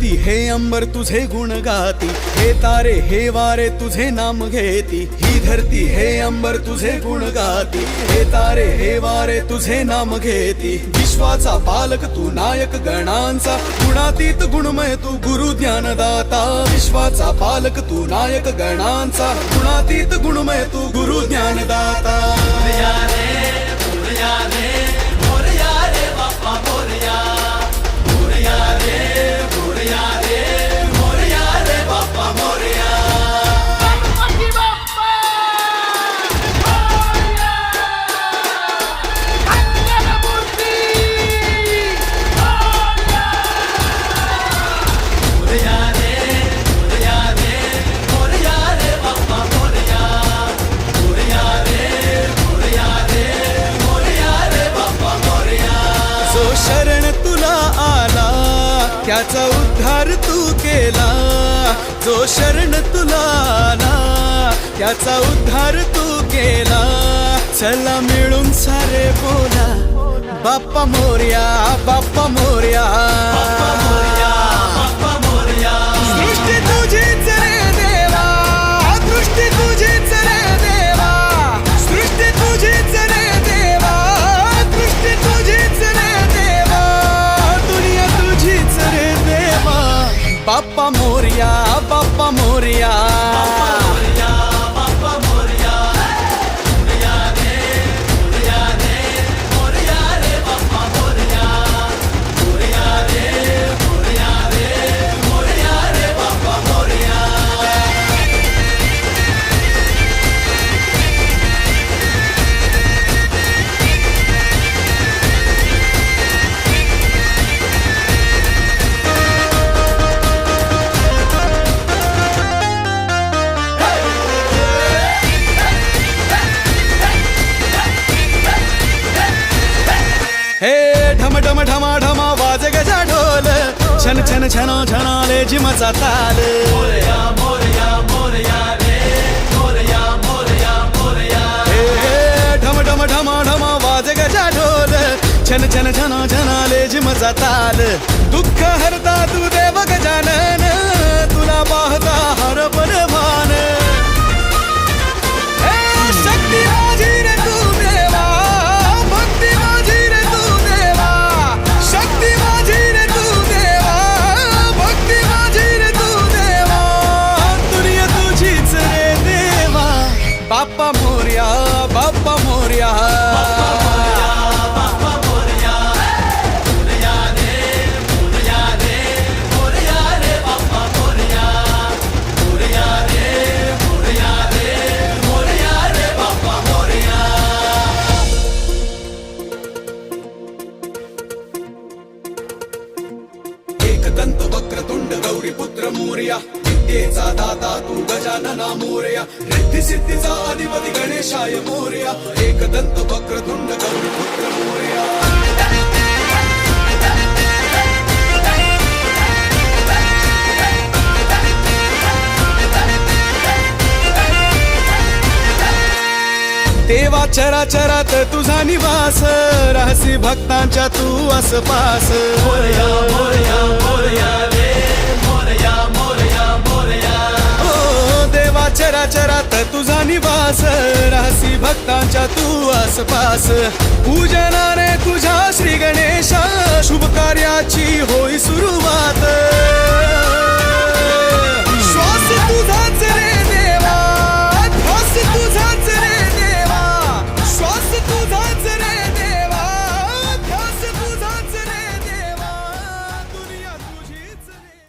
धरती हे अंबर तुझे गुण गाती, हे तारे हे वारे तुझे नाम घेती। ही धरती हे अंबर तुझे गुण गाती, हे तारे हे वारे तुझे नाम घेती। विश्वाचा पालक तू नायक गणांचा, गुणातीत गुणमय तू गुरु ज्ञानदाता। विश्वाचा पालक तू नायक गणांचा, गुणातीत गुणमय तू गुरु ज्ञानदाता। शरण तुला आला त्याचा उद्धार तू केला, जो शरण तुला आला त्याचा उद्धार तू केला। चला मिळून सारे बोला बाप्पा मोरया, बाप्पा मोरया, बाप्पा मोरया, बाप्पा मोरया। सृष्टी तुझीच रे देवा, दृष्टी तुझीच रे देवा, सृष्टी तुझीच रे देवा, दृष्टी तुझीच रे देवा, दुनिया तुझीच रे देवा। बाप्पा मोरया, बाप्पा मोरया, हे ढम ढम ढमा ढमा वाज गजा ढोल, छन छन छनो छनाले जिमचा ताल। मोरया मोरया मोरया रे, मोरया मोरया मोरया। हे ढम ढम ढमा ढमा वाज गजा ढोल, छन छन छनो छनाले जिमचा ताल। दुःख हरता तू देव गजानन, तुला पाहता हरपन भान। शक्ती माझी रे तू देवा, भक्ती माझी रे तू देवा, शक्ती माझी रे तू देवा, भक्ती माझी रे तू देवा, दुनिया तुझीच रे देवा। बाप्पा मोरया, बाप्पा मोरया, दंत वक्रतुंड गौरी पुत्र मोरया, विद्येचा दाता तू गजानना मोरया, रिद्धी सिद्धीचा अधिपती गणेशाय मोरया। एक दंत वक्रतुंड गौरी पुत्र मोरया। देवा चराचरात तुझा निवास, रहसी भक्तांच्या तू आसपास। मोरया मोरया मोरया रे, मोरया मोरया मोरया। ओ देवा चराचरात तुझा निवास, रहसी भक्तांच्या तू आसपास। पूजनाने तुझ्या श्री गणेशा, शुभ कार्याची होई सुरुवात।